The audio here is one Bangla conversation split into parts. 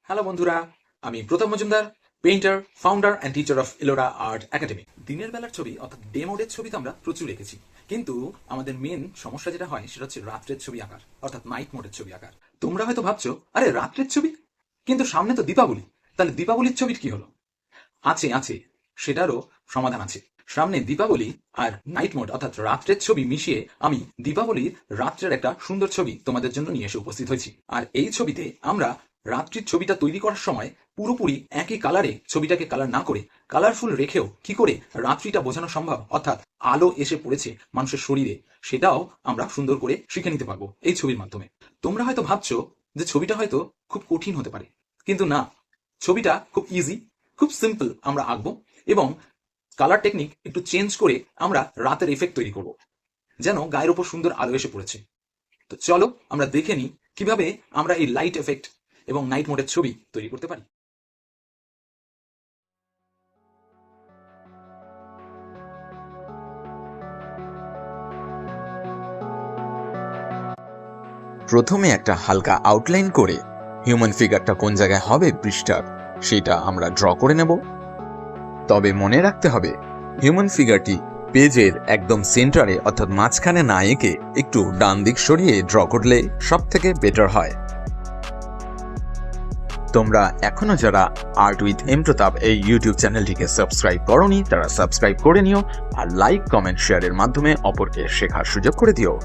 হ্যালো বন্ধুরা, আমি Pratap Majumdar, painter, founder and teacher of Ellora Art Academy. দিনের বেলার ছবি অর্থাৎ ডে মোডের ছবি তো আমরা প্রচুর এঁকেছি, কিন্তু আমাদের মেন সমস্যা যেটা হয় সেটা হচ্ছে রাত্রের ছবি আঁকার, অর্থাৎ নাইট মোডের ছবি আঁকার। তোমরা হয়তো ভাবছো, আরে রাত্রের ছবি, কিন্তু সামনে তো দীপাবলি, তাহলে দীপাবলির ছবির কি হলো? আছে আছে, সেটারও সমাধান আছে। সামনে দীপাবলি আর নাইট মোড অর্থাৎ রাত্রের ছবি মিশিয়ে আমি দীপাবলির রাত্রের একটা সুন্দর ছবি তোমাদের জন্য নিয়ে এসে উপস্থিত হয়েছি। আর এই ছবিতে আমরা রাত্রির ছবিটা তৈরি করার সময় পুরোপুরি একই কালারে ছবিটাকে কালার না করে কালারফুল রেখেও কি করে রাত্রিটা বোঝানো সম্ভব, অর্থাৎ আলো এসে পড়েছে মানুষের শরীরে, সেটাও আমরা সুন্দর করে শিখে নিতে পারবো এই ছবির মাধ্যমে। তোমরা হয়তো ভাবছো যে ছবিটা হয়তো খুব কঠিন হতে পারে, কিন্তু না, ছবিটা খুব ইজি, খুব সিম্পল আমরা আঁকবো এবং কালার টেকনিক একটু চেঞ্জ করে আমরা রাতের এফেক্ট তৈরি করব, যেন গায়ের উপর সুন্দর আলো এসে পড়েছে। তো চলো আমরা দেখে নিই কিভাবে আমরা এই লাইট এফেক্ট এবং নাইট মোডের ছবি তৈরি করতে পারি। প্রথমে একটা হালকা আউটলাইন করে হিউম্যান ফিগারটা কোন জায়গায় হবে পৃষ্ঠার, সেটা আমরা ড্র করে নেব। তবে মনে রাখতে হবে হিউম্যান ফিগারটি পেজের একদম সেন্টারে অর্থাৎ মাঝখানে না এঁকে একটু ডান দিক সরিয়ে ড্র করলে সব থেকে বেটার হয়। তোমরা এখনো যারা আর্ট উইথ এম প্রতাপ এই ইউটিউব চ্যানেলটিকে সাবস্ক্রাইব করোনি, তারা সাবস্ক্রাইব করে নিও আর লাইক, কমেন্ট, শেয়ারের মাধ্যমে অপরকে শেখার সুযোগ করে দিও।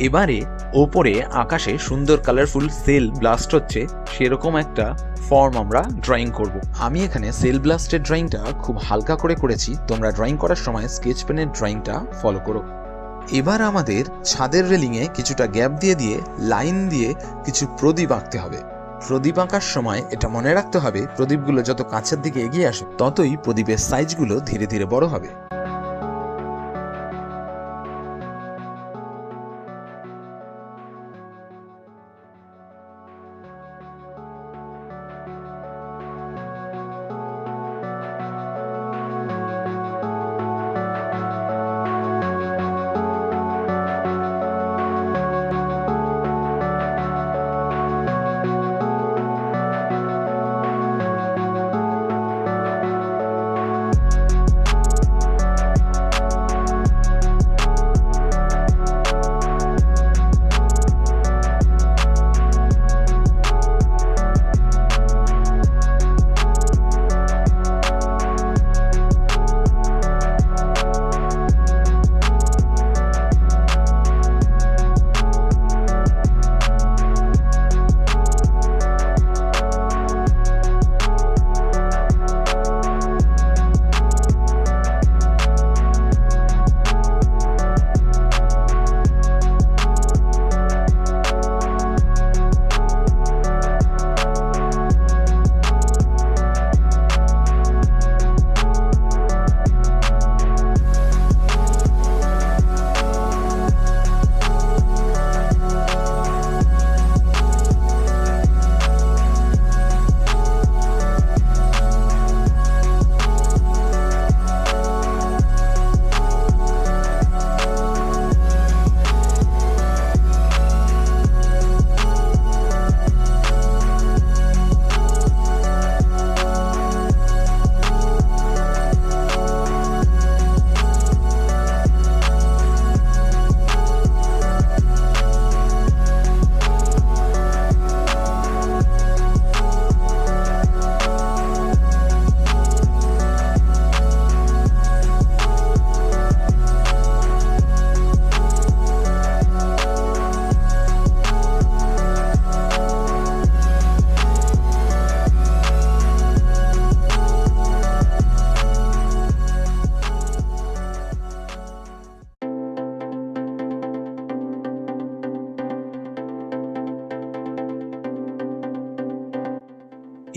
এবারে ওপরে আকাশে সুন্দর কালারফুল সেল ব্লাস্ট হচ্ছে সেরকম একটা ফর্ম আমরা ড্রয়িং করব। আমি এখানে সেল ব্লাস্টের ড্রয়িংটা খুব হালকা করে করেছি, তোমরা ড্রয়িং করার সময় স্কেচ পেনের ড্রয়িংটা ফলো করো। এবার আমাদের ছাদের রেলিংয়ে কিছুটা গ্যাপ দিয়ে দিয়ে লাইন দিয়ে কিছু প্রদীপ আঁকতে হবে। প্রদীপ আঁকার সময় এটা মনে রাখতে হবে প্রদীপগুলো যত কাছের দিকে এগিয়ে আসে ততই প্রদীপের সাইজগুলো ধীরে ধীরে বড় হবে।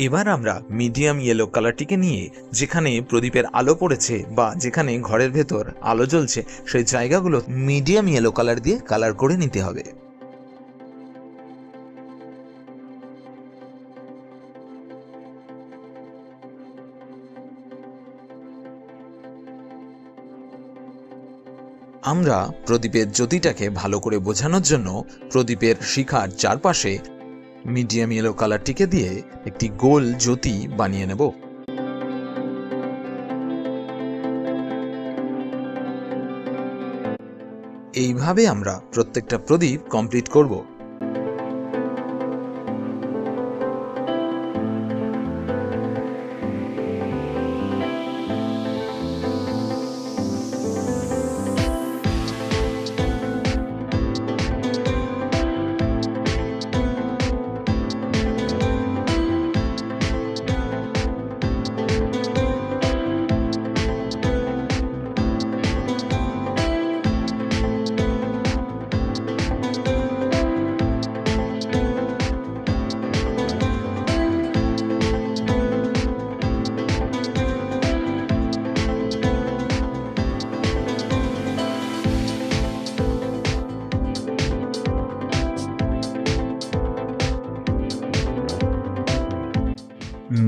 এবার আমরা মিডিয়াম ইয়েলো কালারটিকে নিয়ে যেখানে প্রদীপের আলো পড়েছে বা যেখানে ঘরের ভেতর আলো জ্বলছে সেই জায়গাগুলো মিডিয়াম ইয়েলো কালার দিয়ে কালার করে নিতে হবে। আমরা প্রদীপের জ্যোতিটাকে ভালো করে বোঝানোর জন্য প্রদীপের শিখার চারপাশে মিডিয়াম ইয়েলো কালারটিকে দিয়ে একটি গোল জ্যোতি বানিয়ে নেব। এইভাবে আমরা প্রত্যেকটা প্রদীপ কমপ্লিট করব।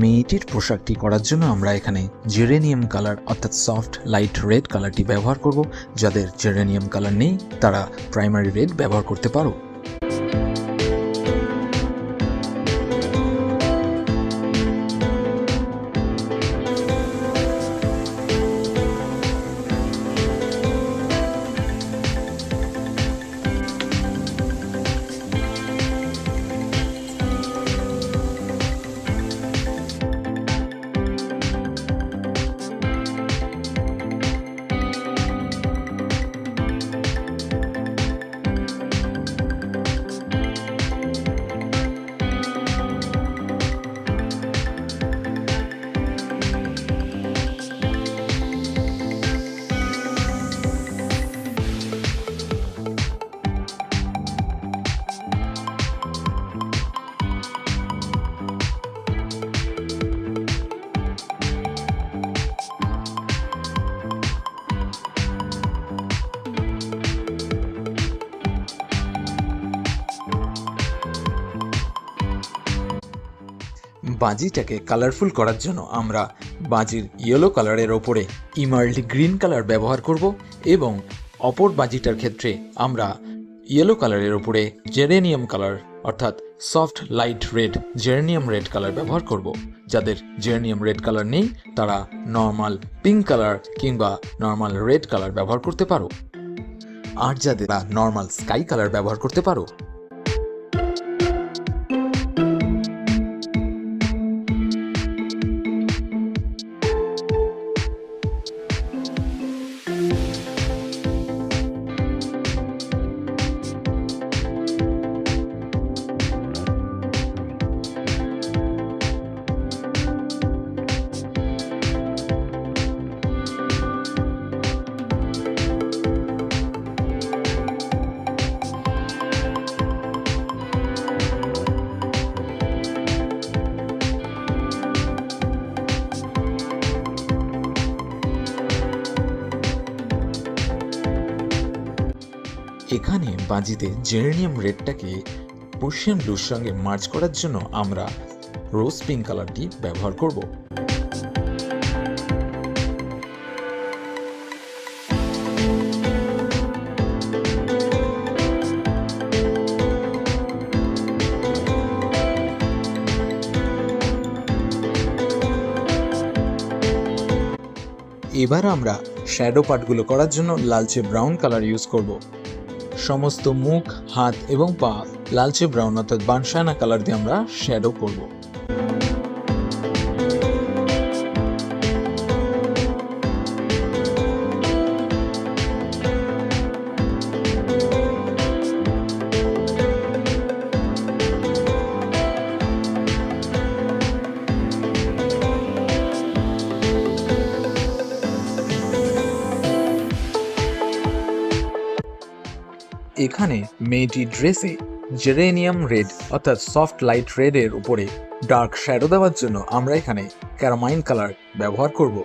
মেয়েটির পোশাকটি করার জন্য আমরা এখানে জেরেনিয়াম কালার অর্থাৎ সফট লাইট রেড কালারটি ব্যবহার করব। যাদের জেরেনিয়াম কালার নেই তারা প্রাইমারি রেড ব্যবহার করতে পারো। বাজিটাকে কালারফুল করার জন্য আমরা বাজির ইয়েলো কালারের ওপরে ইমার্ল্ড গ্রিন কালার ব্যবহার করব এবং অপর বাজিটার ক্ষেত্রে আমরা ইয়েলো কালারের ওপরে জেরেনিয়াম কালার অর্থাৎ soft light red geranium red colour ব্যবহার করব। যাদের জেরেনিয়াম রেড কালার নেই তারা নর্মাল পিঙ্ক কালার কিংবা নর্মাল রেড কালার ব্যবহার করতে পারো, আর যাদের নর্মাল স্কাই কালার ব্যবহার করতে পারো। এখানে বাজিতে জেরেনিয়াম রেডটাকে পার্সিয়ান ব্লুর সঙ্গে মার্চ করার জন্য আমরা রোজ পিঙ্ক কালারটি ব্যবহার করব। এবার আমরা শ্যাডো পার্টগুলো করার জন্য লালচে ব্রাউন কালার ইউজ করব। সমস্ত মুখ, হাত এবং পা লালচে ব্রাউন অর্থাৎ বানসানা কালার দিয়ে আমরা শ্যাডো করব। এখানে মেয়েটি ড্রেসে জেরেনিয়াম রেড অর্থাৎ সফট লাইট রেডের উপরে ডার্ক শ্যাডো দেওয়ার জন্য আমরা এখানে ক্যারামাইন কালার ব্যবহার করব।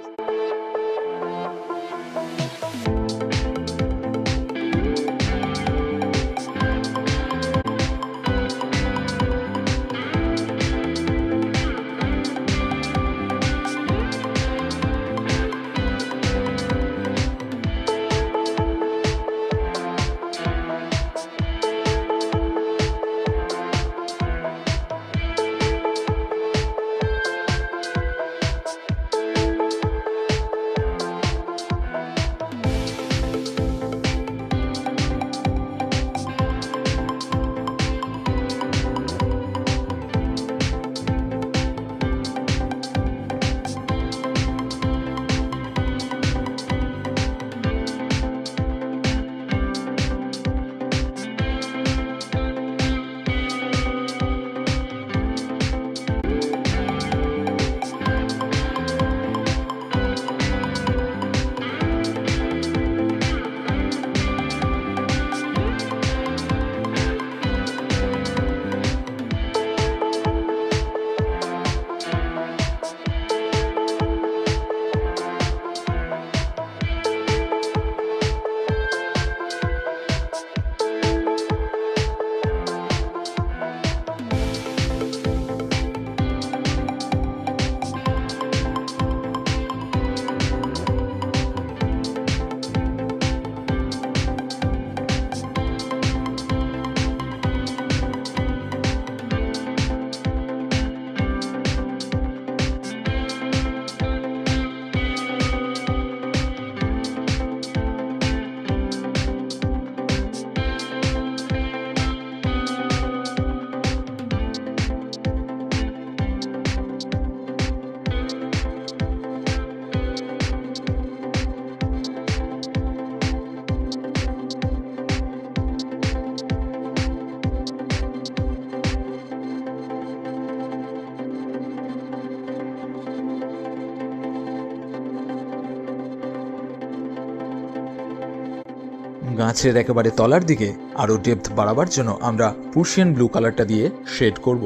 গাছের একেবারে তলার দিকে আরও ডেপথ বাড়াবার জন্য আমরা পার্সিয়ান ব্লু কালারটা দিয়ে শেড করব।